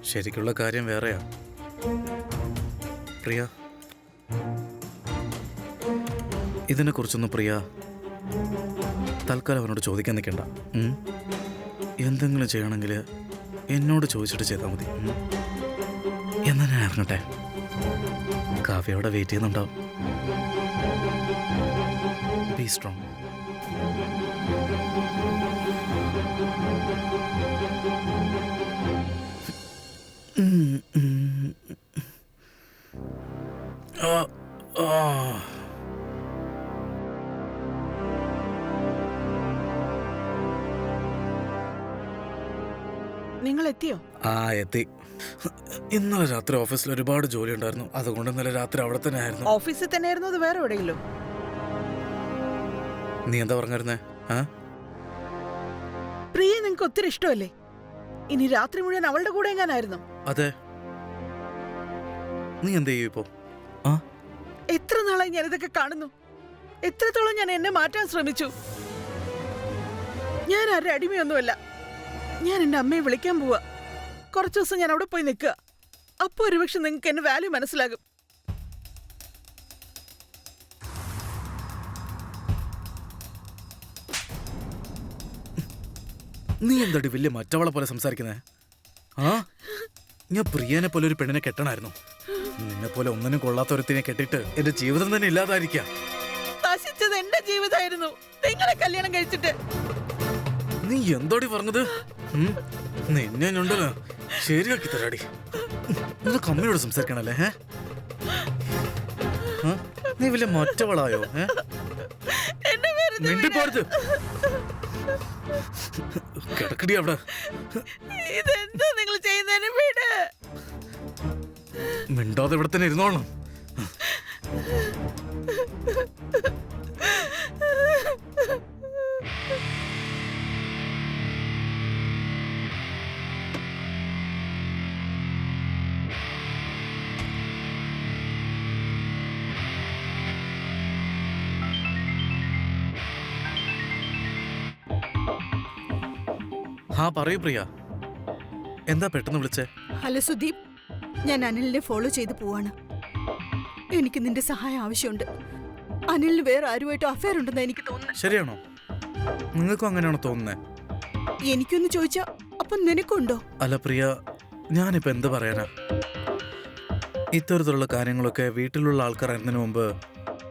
ശരിക്കുള്ള കാര്യം വേറെയാ. പ്രിയ, ഇതിനെക്കുറിച്ചൊന്നും പ്രിയ തൽക്കാലം അവനോട് ചോദിക്കാൻ നിൽക്കണ്ട. എന്തെങ്കിലും ചെയ്യണമെങ്കിൽ എന്നോട് ചോദിച്ചിട്ട് ചെയ്താൽ മതി. എന്നാ ഞാൻ ഇറങ്ങട്ടെ. കാവ്യയോടെ വെയിറ്റ് ചെയ്യുന്നുണ്ടാവും. B strong. നിങ്ങൾ എത്തിയോ? എത്തി. ഇന്നലെ രാത്രി ഓഫീസിൽ ഒരുപാട് ജോലി ഉണ്ടായിരുന്നു. അതുകൊണ്ട് ഇന്നലെ രാത്രി അവിടെ തന്നെ ആയിരുന്നു. ഓഫീസിൽ തന്നെയായിരുന്നു, അത് വേറെ എവിടെയെങ്കിലും? നീ എന്താ പറഞ്ഞിരുന്നേ? പ്രിയ നിങ്ങക്ക് ഒത്തിരി ഇഷ്ടമല്ലേ? ഇനി രാത്രി മുഴുവൻ അവളുടെ കൂടെ എങ്ങാനായിരുന്നു? അതെ. നീ എന്ത് ചെയ്യും ഇപ്പോ? എത്ര നാളായി ഞാൻ ഇതൊക്കെ കാണുന്നു. എത്രത്തോളം ഞാൻ എന്നെ മാറ്റാൻ ശ്രമിച്ചു. ഞാൻ ആരുടെ അടിമയൊന്നുമല്ല. ഞാൻ എന്റെ അമ്മയെ വിളിക്കാൻ പോവാ. കുറച്ചു ദിവസം ഞാൻ അവിടെ പോയി നിൽക്കുക. അപ്പൊ ഒരുപക്ഷെ നിങ്ങൾക്ക് എന്റെ വാല്യൂ മനസ്സിലാകും. നീ എന്താടി വലിയ മറ്റവളെ പോലെ സംസാരിക്കുന്നേ? ഞാൻ പ്രിയനെ പോലെ ഒരു പെണ്ണിനെ കെട്ടണായിരുന്നു. നിന്നെ പോലെ ഒന്നിനും കൊള്ളാത്ത ഒരുത്തിനെ കെട്ടിട്ട് എന്റെ ജീവിതം തന്നെ ഇല്ലാതായിരിക്കാം. നശിച്ചത് എന്റെ ജീവിതമായിരുന്നു നിങ്ങളെ കല്യാണം കഴിച്ചിട്ട്. നീ എന്തോടി പറഞ്ഞത്? നിന്നെ ഉണ്ടല്ലോ ശരിയാക്കി തരാടി. നിനക്ക് അമ്മയോട് സംസാരിക്കണല്ലേ? നീ വലിയ മറ്റവളായോ? മിണ്ടിപ്പോടുത്ത് കിടക്കടി അവിടെ. ഇതെന്താ നിങ്ങൾ ചെയ്യുന്നതിന് വീട്? മിണ്ടാതെ ഇവിടെ തന്നെ ഇരുന്നോളണം. പറയൂ പ്രിയ, എന്താ പെട്ടെന്ന് വിളിച്ചേ? ഹലോ സുദീപ്, ഞാൻ അനിലിനെ ഫോളോ ചെയ്ത് പോവാണ്. എനിക്ക് നിന്റെ സഹായം ആവശ്യമുണ്ട്. അനിലിന് വേറെ ആരുമായിട്ട് അഫയർ ഉണ്ടെന്ന് എനിക്ക് തോന്നുന്നു. ശരിയാണോ? നിങ്ങൾക്കും അങ്ങനെയാണോ തോന്നുന്നേ? എനിക്കൊന്ന് ചോദിച്ചാ അപ്പൊ നിനക്കുണ്ടോ? അല്ല പ്രിയ, ഞാനിപ്പോ എന്ത് പറയാനാ? ഇത്തരത്തിലുള്ള കാര്യങ്ങളൊക്കെ വീട്ടിലുള്ള ആൾക്കാർ അറിയുന്നതിന് മുമ്പ്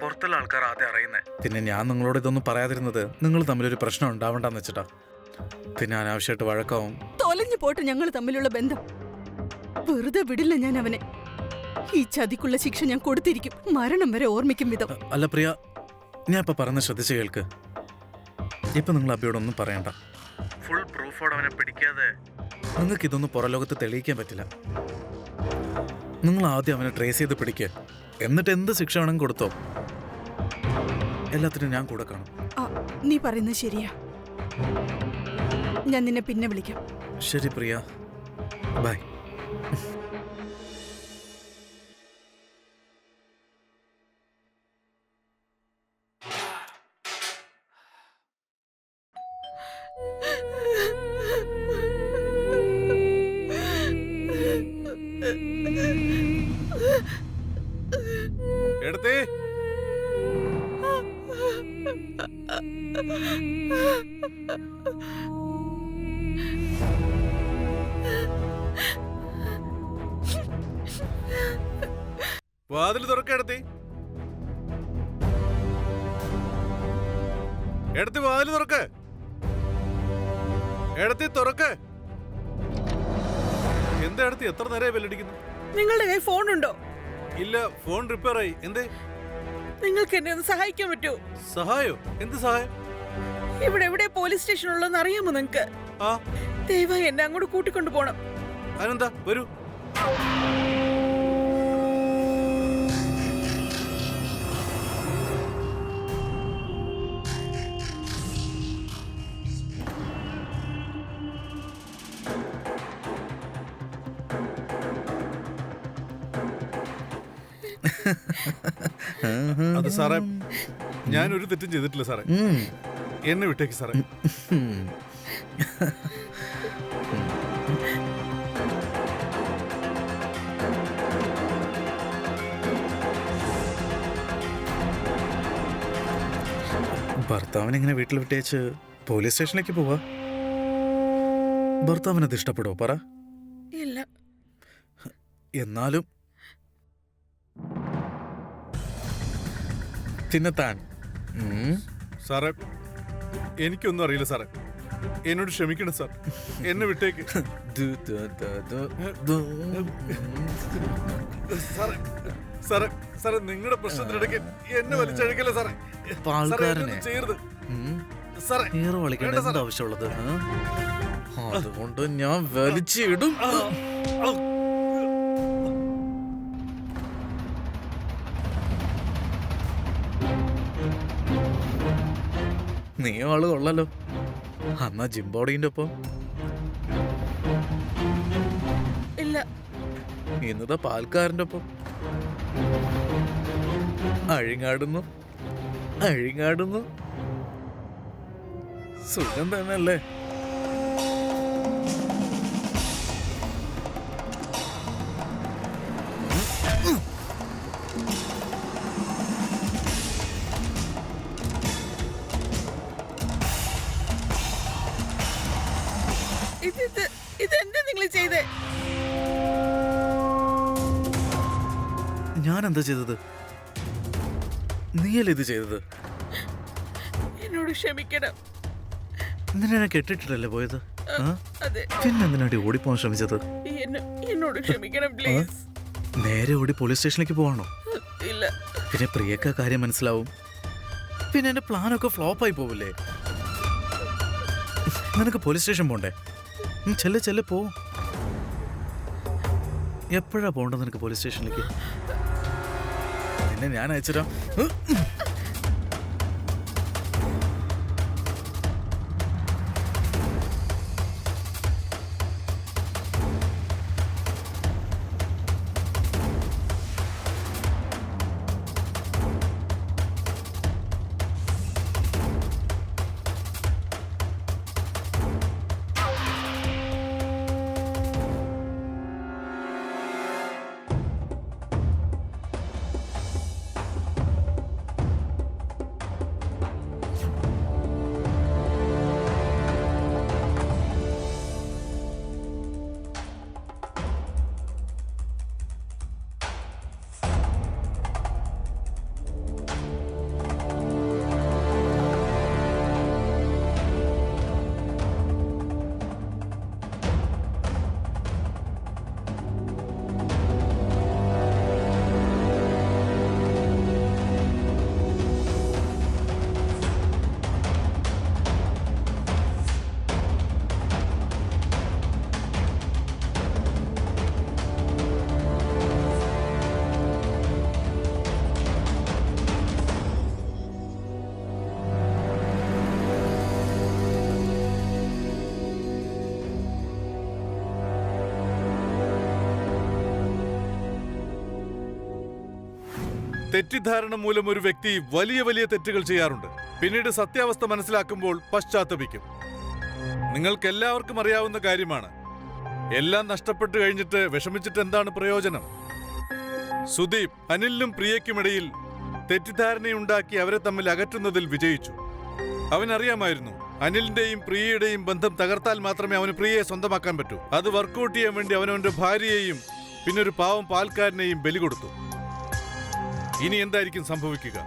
പുറത്തുള്ള ആൾക്കാർ ആദ്യം അറിയുന്നേ. പിന്നെ ഞാൻ നിങ്ങളോട് ഇതൊന്നും പറയാതിരുന്നത് നിങ്ങൾ തമ്മിലൊരു പ്രശ്നം ഉണ്ടാവണ്ടെന്ന് വെച്ചിട്ടാ. പിന്നെ അനാവശ്യമായിട്ട് വഴക്കാവും. തൊലഞ്ഞു പോട്ടെ ഞങ്ങൾ തമ്മിലുള്ള ബന്ധം. വെറുതെ വിടില്ല ഞാൻ അവനെ. ഈ ചതിക്കുള്ള ശിക്ഷ ഞാൻ കൊടുത്തിരിക്കും, മരണം വരെ ഓർമ്മിക്കും വിധം. അല്ല പ്രിയ, ഞാൻ ഇപ്പൊ പറഞ്ഞ ശ്രദ്ധിച്ച് കേൾക്ക്. ഇപ്പൊ നിങ്ങൾ അബിയോടൊന്നും പറയണ്ട. ഫുൾ പ്രൂഫോടെ അവനെ പിടിക്കാതെ നിങ്ങൾക്ക് ഇതൊന്നും പുറലോകത്ത് തെളിയിക്കാൻ പറ്റില്ല. നിങ്ങൾ ആദ്യം അവനെ ട്രേസ് ചെയ്ത് പിടിക്കുക. എന്നിട്ട് എന്ത് ശിക്ഷ വേണമെങ്കിൽ കൊടുത്തോ. എല്ലാത്തിനും ഞാൻ കൂടെ കാണും. നീ പറയുന്നത് ശരിയാ. ഞാൻ നിന്നെ പിന്നെ വിളിക്കാം. ശരി പ്രിയ, ബൈ. എടുത്തേ. വാതിൽ തുറക്കെടുത്തി. എടുത്തി വാതിൽ തുറക്ക്. എടുത്തി തുറക്ക്. എന്താ എടുത്തി? എത്ര നേരമായി ബെല്ലടിക്കുന്നു? നിങ്ങളുടെ കയ്യിൽ ഫോണുണ്ടോ? ഇല്ല, ഫോൺ റിപ്പയർ ആയി. എന്തേ? നിങ്ങൾക്ക് എന്നെ ഒന്ന് സഹായിക്കാൻ പറ്റുമോ? സഹായോ? എന്ത് സഹായം? ഇവിടെ എവിടെ പോലീസ് സ്റ്റേഷൻ ഉള്ളതെന്ന് അറിയാമോ നിങ്ങക്ക്? ദയവായി എന്നെ അങ്ങോട്ട് കൂട്ടിക്കൊണ്ടു പോണം. അതെന്താ? വരൂ. അത് സാറേ, ഞാനൊരു തെറ്റും ചെയ്തിട്ടില്ല സാറേ. എന്നെ വിട്ടേക്ക് സാറേ. ഭർത്താവിനെങ്ങനെ വീട്ടിൽ വിട്ടേച്ച് പോലീസ് സ്റ്റേഷനിലേക്ക് പോവാ? ഭർത്താവിനത് ഇഷ്ടപ്പെടുവോ പറ? ഇല്ല. എന്നാലും തിന്നെത്താൻ. സാറേ, എനിക്കൊന്നും അറിയില്ല സാറേ. എന്നോട് ക്ഷമിക്കണം സാർ. എന്നെ വിട്ടേക്ക് സാറേ. സാറേ, സാറേ, നിങ്ങളുടെ പ്രശ്നത്തിനിടയ്ക്ക് എന്നെ വലിച്ചഴക്കല്ലേ സാറേ. പാൽക്കാരനെ ചെയ്യരുത് സാറേ. ഹീറോ കളിക്കേണ്ട എന്താ ആവശ്യമുള്ളത്? അതുകൊണ്ട് ഞാൻ വലിച്ചിടും. നീ ആള് കൊള്ളല്ലോ. അന്നാ ജിംബോഡിന്റെ ഒപ്പം. ഇല്ല. ഇന്നത്തെ പാൽക്കാരന്റെ ഒപ്പം അഴിങ്ങാടുന്നു അഴിങ്ങാടുന്നു. സുഖം തന്നെയല്ലേ? ഇതെന്താ നിങ്ങൾ ചെയ്തേ? ഞാൻ എന്താ ചെയ്തത്? നീയല്ലേ ഇത് ചെയ്തത്? എന്നോട് ക്ഷമിക്കണം. നിന്നെ ഞാൻ കെട്ടിട്ടിട്ടല്ലേ പോയത്? അതെ. പിന്നെന്തിനാടി ഓടിപ്പോവാൻ ശ്രമിച്ചത്? എന്നോട് ക്ഷമിക്കണം പ്ലീസ്. നേരെ ഓടി പോലീസ് സ്റ്റേഷനിലേക്ക് പോവാണോ? ഇല്ല. പിന്നെ പ്രിയക്ക കാര്യം മനസ്സിലാവും. പിന്നെ എന്റെ പ്ലാനൊക്കെ ഫ്ലോപ്പായി പോവില്ലേ? നിനക്ക് പോലീസ് സ്റ്റേഷൻ പോണ്ടേ? ചെല്ല് ചെല്ല് പോ. എപ്പോഴാ പോണ്ടത് നിനക്ക് പോലീസ് സ്റ്റേഷനിലേക്ക്? നിന്നെ ഞാൻ അയച്ചുതരാം. തെറ്റിദ്ധാരണ മൂലം ഒരു വ്യക്തി വലിയ വലിയ തെറ്റുകൾ ചെയ്യാറുണ്ട്. പിന്നീട് സത്യാവസ്ഥ മനസ്സിലാക്കുമ്പോൾ പശ്ചാത്തപിക്കും. നിങ്ങൾക്കെല്ലാവർക്കും അറിയാവുന്ന കാര്യമാണ്. എല്ലാം നഷ്ടപ്പെട്ടു കഴിഞ്ഞിട്ട് വിഷമിച്ചിട്ട് എന്താണ് പ്രയോജനം? സുദീപ് അനിലിനും പ്രിയയ്ക്കുമിടയിൽ തെറ്റിദ്ധാരണയുണ്ടാക്കി അവരെ തമ്മിൽ അകറ്റുന്നതിൽ വിജയിച്ചു. അവനറിയാമായിരുന്നു അനിലിന്റെയും പ്രിയയുടെയും ബന്ധം തകർത്താൽ മാത്രമേ അവന് പ്രിയയെ സ്വന്തമാക്കാൻ പറ്റൂ. അത് വർക്കൗട്ട് ചെയ്യാൻ വേണ്ടി അവനവന്റെ ഭാര്യയെയും പിന്നെ ഒരു പാവം പാൽക്കാരനെയും ബലി കൊടുത്തു. ഇനി എന്തായിരിക്കും സംഭവിക്കുക?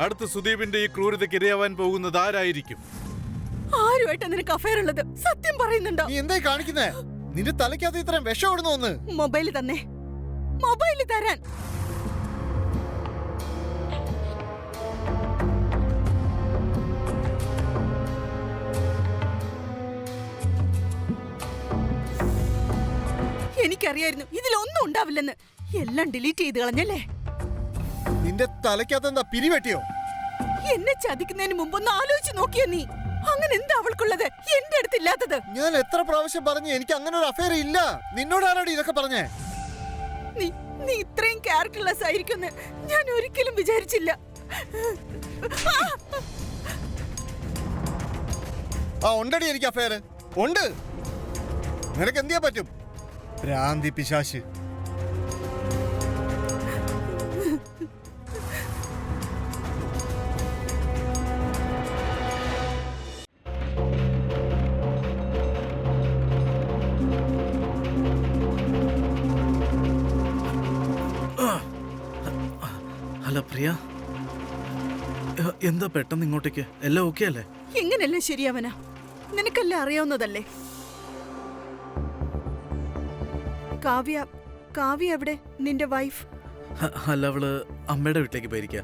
അടുത്ത സുദീപിന്റെ ഈ ക്രൂരതയ്ക്ക് ഇരയാവാൻ പോകുന്നത് ആരായിരിക്കും? ആരുമായിട്ടാ നിനക്ക് അഫയർ ഉള്ളത്? സത്യം പറയുന്നുണ്ടോ? നീ എന്തായി കാണിക്കുന്നേ? നിന്റെ തലയ്ക്കകത്ത് ഇത്രയും വിഷം ഇടുന്നു ഒന്ന്. മൊബൈല് തന്നെ. മൊബൈല് തരാൻ. എനിക്കറിയായിരുന്നു ഇതിലൊന്നും ഉണ്ടാവില്ലെന്ന്. എല്ലാം ഡിലീറ്റ് ചെയ്ത് കളഞ്ഞല്ലേ? നിന്റെ തലയ്ക്കകത്ത് എന്താ പിരിവെട്ടിയോ? എന്നെ ചതിക്കുന്നതിന് മുമ്പൊന്ന് ആലോചിച്ച് നോക്കിയോ നീ? അങ്ങനെ എന്താ അവൾക്കുള്ളത് എന്റെ അടുത്തില്ലാത്തത്? ഞാൻ എത്ര പ്രാവശ്യം പറഞ്ഞു എനിക്ക് അങ്ങനെ ഒരു അഫയർ ഇല്ല. നിന്നോട് ആരാടി ഇതൊക്കെ പറഞ്ഞേ? നീ ഇത്രയും ക്യാരക്ടർലെസ് ആയിരിക്കുമെന്ന് ഞാൻ ഒരിക്കലും വിചാരിച്ചില്ല. ഉണ്ടടി എനിക്ക് അഫയർ ഉണ്ട്. നിനക്ക് എന്ത് ചെയ്യാൻ പറ്റും? ഭ്രാന്തി പിശാശ്. ഹലോ പ്രിയ, എന്താ പെട്ടെന്ന് ഇങ്ങോട്ടേക്ക്? എല്ലാം ഓക്കെ അല്ലേ? എങ്ങനെല്ലാം ശരിയാവനാ? നിനക്കെല്ലാം അറിയാവുന്നതല്ലേ. കാവ്യ എവിടെ? നിന്റെ വൈഫ്? അല്ല, അവള് അമ്മയുടെ വീട്ടിലേക്ക് പോയിരിക്കുക.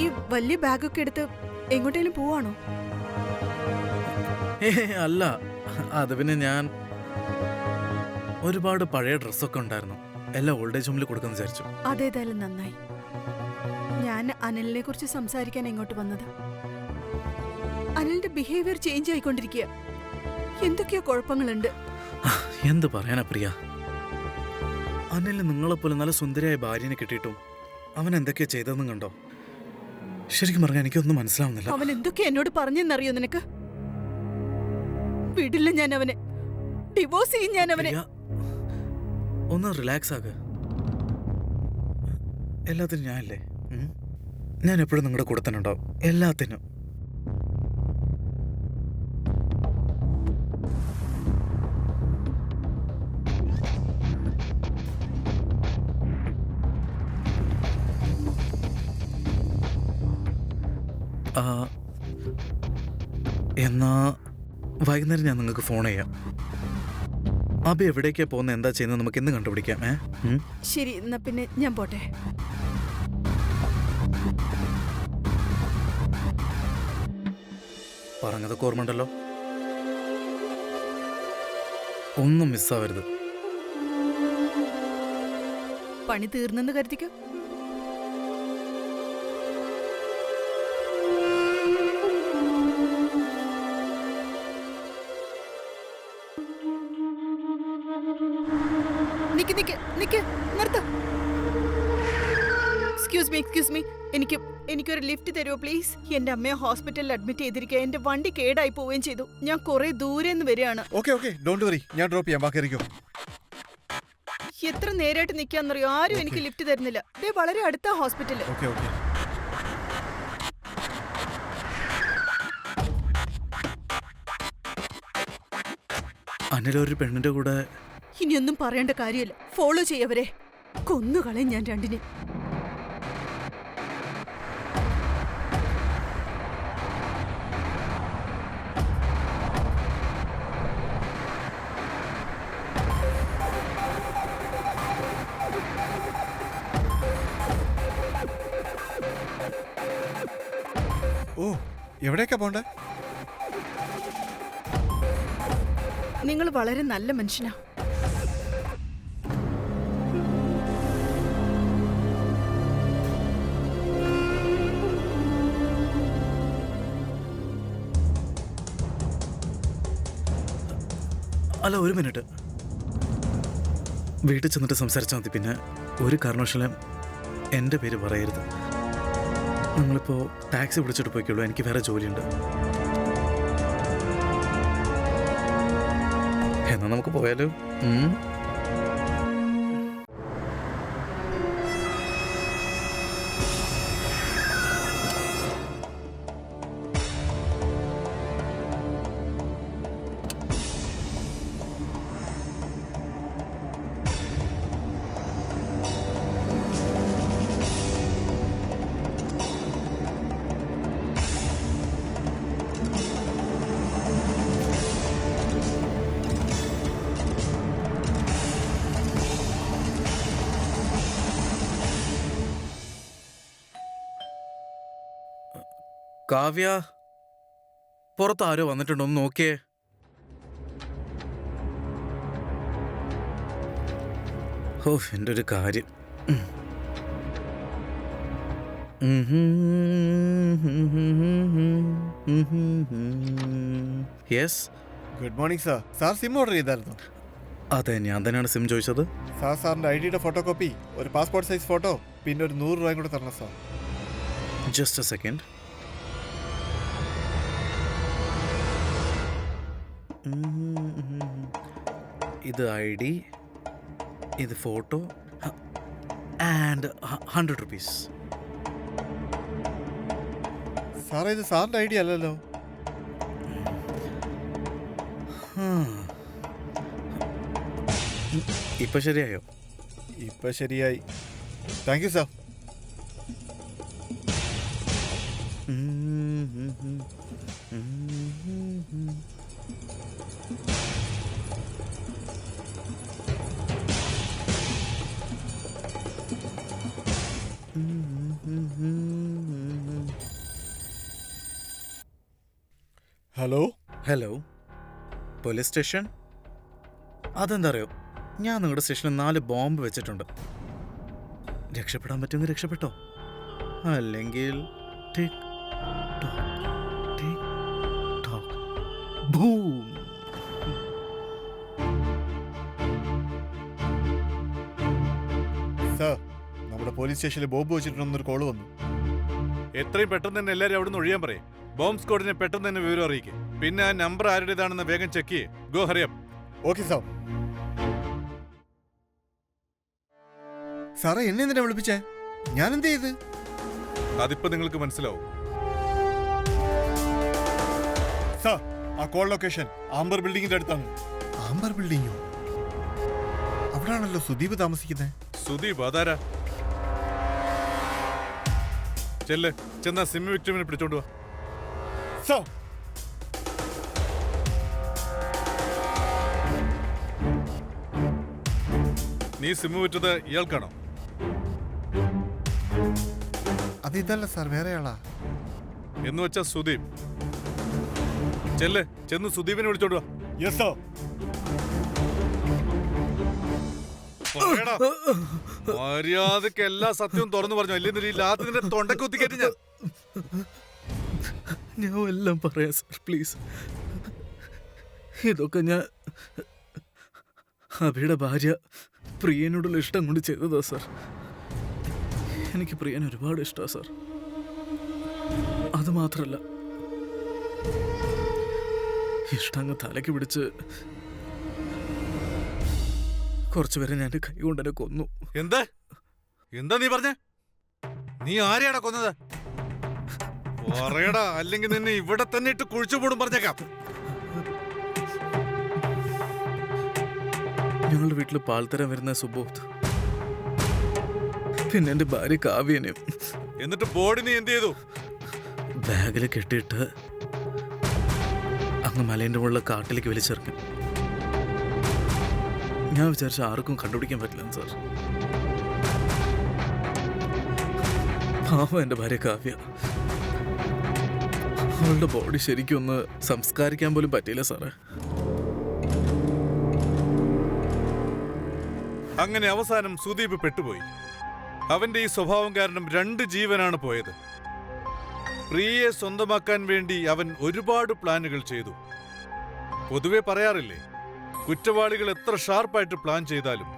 ഈ വലിയ ബാഗൊക്കെ എടുത്ത് എങ്ങോട്ടേലും പോവാണോ? അല്ല, അത് പിന്നെ ഞാൻ ഒരുപാട് പഴയ ഡ്രസ്സൊക്കെ ഉണ്ടായിരുന്നു, എല്ലാം ഓൾഡ് ഏജ് ഹോമിൽ കൊടുക്കാന്ന് വിചാരിച്ചു. അതേതായാലും നന്നായി. ഞാൻ അനിലിനെ കുറിച്ച് സംസാരിക്കാൻ ഇങ്ങോട്ട് വന്നത്. അനിലിന്റെ ബിഹേവിയർ ചേഞ്ച് ആയിക്കൊണ്ടിരിക്കുക. എന്തൊക്കെയോ കുഴപ്പങ്ങളുണ്ട്. എന്ത് പറയാനാ പ്രിയ, അനിലിന് നിങ്ങളെപ്പോലെ നല്ല സുന്ദരിയായ ഭാര്യനെ കിട്ടിയിട്ടും അവൻ എന്തൊക്കെയാ ചെയ്തതെന്നും കണ്ടോ? ശരിക്കും പറഞ്ഞാൽ എനിക്കൊന്നും മനസ്സിലാവുന്നില്ല. അവൻ എന്തൊക്കെയാ എന്നോട് പറഞ്ഞെന്നറിയോ നിനക്ക്? വിടില്ല ഞാൻ അവനെ. ഡിവോഴ്സ് ചെയ്യും ഞാൻ അവനെ. ഒന്ന് റിലാക്സ് ആക. എല്ലാത്തിനും ഞാനല്ലേ, ഞാൻ എപ്പോഴും നിങ്ങളുടെ കൂടെ തന്നെ ഉണ്ടാവും, എല്ലാത്തിനും. എന്നാ വൈകുന്നേരം ഞാൻ നിങ്ങൾക്ക് ഫോൺ ചെയ്യാം. അബി എവിടേക്കാ പോകുന്നത്, എന്താ ചെയ്യുന്നത് നമുക്ക് ഇന്ന് കണ്ടുപിടിക്കാം. ശരി, എന്നാ പിന്നെ ഞാൻ പോട്ടെ. പറഞ്ഞതൊക്കെ ഓർമ്മയുണ്ടല്ലോ, ഒന്നും മിസ്സാവരുത്. പണി തീർന്നെന്ന് കരുതിക്കോ. എക്സ്ക്യൂസ് മീ, എനിക്കൊരു ലിഫ്റ്റ് തരുമോ പ്ലീസ്? എന്റെ അമ്മയെ ഹോസ്പിറ്റലിൽ അഡ്മിറ്റ് ചെയ്തിരിക്കുക. എന്റെ വണ്ടി കേടായി പോവുകയും ചെയ്തു. ഞാൻ കുറെ ദൂരെ നിന്ന് വരികയാണ്. ഓക്കെ, ഡോണ്ട് വറി, ഞാൻ ഡ്രോപ്പ് ചെയ്യാം. ബാക്കി എത്ര നേരമായിട്ട് നിൽക്കാന്നറിയോ? ആരും എനിക്ക് ലിഫ്റ്റ് തരുന്നില്ല. ദേ വളരെ അടുത്ത ഹോസ്പിറ്റല്. അനിലൊരു പെണ്ണിന്റെ കൂടെ. ഇനിയൊന്നും പറയേണ്ട കാര്യമില്ല. ഫോളോ ചെയ്യവരെ, കൊന്നുകളയും ഞാൻ രണ്ടിനെ. എവിടേക്കാ പോണ്ടേ? നിങ്ങൾ വളരെ നല്ല മനുഷ്യനാ. അല്ല, ഒരു മിനിറ്റ്, വീട്ടിൽ ചെന്നിട്ട് സംസാരിച്ചാൽ മതി. പിന്നെ ഒരു കാരണവശാലും എൻ്റെ പേര് പറയരുത്. നിങ്ങളിപ്പോൾ ടാക്സി പിടിച്ചിട്ട് പോയിക്കോളൂ, എനിക്ക് വേറെ ജോലിയുണ്ട്. എന്നാ നമുക്ക് പോയാലോ? കാവ്യ, പുറത്ത് ആരോ വന്നിട്ടുണ്ടോ? ഒന്ന് നോക്കിയേ. ഓ, എൻ്റെ ഒരു കാര്യം. Mm-hmm. Yes. Good morning sir. Sir SIM order ചെയ്തായിരുന്നു? അതെ, ഞാൻ തന്നെയാണ് സിം ചോദിച്ചത്. സാറിൻ്റെ ഐഡിയുടെ ഫോട്ടോ കോപ്പി, ഒരു പാസ്പോർട്ട് സൈസ് ഫോട്ടോ, പിന്നെ ഒരു 100 രൂപയും കൂടെ തരണം സാർ. Just A second. ഇത് ID, ഇത് ഫോട്ടോ ആൻഡ് 100 റുപ്പീസ്. സാറേ, ഇത് സാറിൻ്റെ ഐഡിയ അല്ലല്ലോ. ഇപ്പൊ ശരിയായോ? ഇപ്പൊ ശരിയായി. Thank you sir. Hello. Hello, police station. അതെന്താ അറിയോ, ഞാൻ നിങ്ങളുടെ സ്റ്റേഷനിൽ 4 ബോംബ് വെച്ചിട്ടുണ്ട്. രക്ഷപ്പെടാൻ പറ്റുമെങ്കിൽ രക്ഷപ്പെട്ടോ, അല്ലെങ്കിൽ ടിക് ടോക്ക് ടിക് ടോക്ക് ബൂം. സാർ, നമ്മുടെ പോലീസ് സ്റ്റേഷനിൽ ബോംബ് വെച്ചിട്ടുണ്ടെന്നൊരു കോള് വന്നു. എത്രയും പെട്ടെന്ന് തന്നെ എല്ലാവരും അവിടെ നിന്ന് ഒഴിയാൻ പറയും. ബോംബ് സ്ക്വാഡിനെ പെട്ടെന്ന് തന്നെ വിവരം അറിയിക്കും. പിന്നെ ആ നമ്പർ ആരുടേതാണെന്ന് വേഗം ചെക്ക് ചെയ്യേ. ഗോ ഹറിയപ്പ്. Okay sir. സാറേ, എന്നെ എന്തിനാ വിളിപ്പിച്ചേ? ഞാൻ എന്ത് ചെയ്ത്? അതിപ്പോ നിങ്ങൾക്ക് മനസ്സിലാവും. സാർ, ആ കോൾ ലൊക്കേഷൻ ആംബർ ബിൽഡിങ്ങിന്റെ അടുത്താണ്. ആംബർ ബിൽഡിങ്ങോ? അവിടാണല്ലോ സുദീപ് താമസിക്കുന്നത്. സുദീപ് അതാരാ? ചെന്നാ സിം വിക്ടിമിനെ പിടിച്ചോണ്ട് വാ. സാർ, നീ സിം വിറ്റത് ഇയാൾക്കാണോ? അത് ഇതല്ല സാർ, വേറെ ആളാ. എന്ന് വെച്ചാ സുദീപ്. ചെന്ന് സുദീപിനെ വിളിച്ചോണ്ട് വാ. Yes sir. മര്യാദക്ക് എല്ലാ സത്യവും തുറന്നു പറഞ്ഞു. അല്ലെന്നില്ല തൊണ്ടക്ക് കുത്തിക്കയറ്റി ഞാൻ. ഞാൻ എല്ലാം പറയാം സാർ, പ്ലീസ്. ഇതൊക്കെ ഞാൻ അഭിയുടെ ഭാര്യ പ്രിയനോടുള്ള ഇഷ്ടം കൊണ്ട് ചെയ്തതാ സാർ. എനിക്ക് പ്രിയൻ ഒരുപാട് ഇഷ്ടമാണ് സാർ. അത് മാത്രല്ല, ഇഷ്ടങ്ങ് തലയ്ക്ക് പിടിച്ച് കുറച്ചുപേരെ ഞാൻ കൈ കൊണ്ട് എന്നെ കൊന്നു. എന്താ നീ പറഞ്ഞേ? നീ ആരെയാടാ കൊന്നത്? പറയടാ, അല്ലെങ്കിൽ നിന്നെ ഇവിടെ തന്നെ ഇട്ട് കുഴിച്ചുപോടും പറഞ്ഞേക്കാം. ഞങ്ങളുടെ വീട്ടിൽ പാൽത്തരം വരുന്ന സുബോധ്, പിന്നെ എന്റെ ഭാര്യ കാവ്യനെയും. എന്നിട്ട് ബോഡി നീ എന്ത് ചെയ്തു? ബാഗിൽ കെട്ടിയിട്ട് അങ്ങ് മലേന്റെ മുകളിൽ കാട്ടിലേക്ക് വലിച്ചെറിഞ്ഞു. ഞാൻ വിചാരിച്ച ആർക്കും കണ്ടുപിടിക്കാൻ പറ്റില്ലെന്ന് സാർ. പാവം എന്റെ ഭാര്യ കാവ്യ. അവളുടെ ബോഡി ശരിക്കും ഒന്ന് സംസ്കാരിക്കാൻ പോലും പറ്റിയില്ല സാറേ. അങ്ങനെ അവസാനം സുദീപ് പെട്ടുപോയി. അവന്റെ ഈ സ്വഭാവം കാരണം 2 ജീവനാണ് പോയത്. പ്രിയയെ സ്വന്തമാക്കാൻ വേണ്ടി അവൻ ഒരുപാട് പ്ലാനുകൾ ചെയ്തു. പൊതുവെ പറയാറില്ലേ, കുറ്റവാളികൾ എത്ര ഷാർപ്പായിട്ട് പ്ലാൻ ചെയ്താലും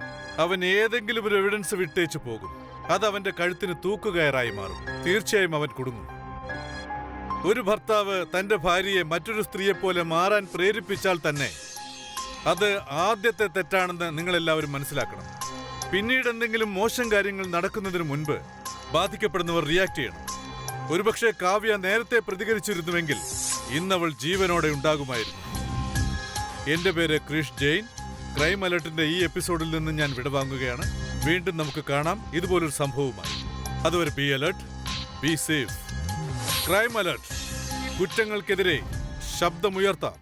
അവൻ ഏതെങ്കിലും ഒരു എവിഡൻസ് വിട്ടേച്ചു പോകും. അത് അവന്റെ കഴുത്തിന് തൂക്കുകയറായി മാറും. തീർച്ചയായും അവൻ കുടുങ്ങും. ഒരു ഭർത്താവ് തന്റെ ഭാര്യയെ മറ്റൊരു സ്ത്രീയെപ്പോലെ മാറാൻ പ്രേരിപ്പിച്ചാൽ തന്നെ അത് ആദ്യത്തെ തെറ്റാണെന്ന് നിങ്ങളെല്ലാവരും മനസ്സിലാക്കണം. പിന്നീട് എന്തെങ്കിലും മോശം കാര്യങ്ങൾ നടക്കുന്നതിന് മുൻപ് ബാധിക്കപ്പെടുന്നവർ റിയാക്ട് ചെയ്യണം. ഒരുപക്ഷെ കാവ്യ നേരത്തെ പ്രതികരിച്ചിരുന്നുവെങ്കിൽ ഇന്നവൾ ജീവനോടെ ഉണ്ടാകുമായിരുന്നു. എന്റെ പേര് ക്രിഷ് ജെയിൻ. ക്രൈം അലർട്ടിന്റെ ഈ എപ്പിസോഡിൽ നിന്ന് ഞാൻ വിടവാങ്ങുകയാണ്. വീണ്ടും നമുക്ക് കാണാം ഇതുപോലൊരു സംഭവവുമായി. അതുവരെ be alert, be safe. Crime alert. കുറ്റങ്ങൾക്കെതിരെ ശബ്ദമുയർത്താം.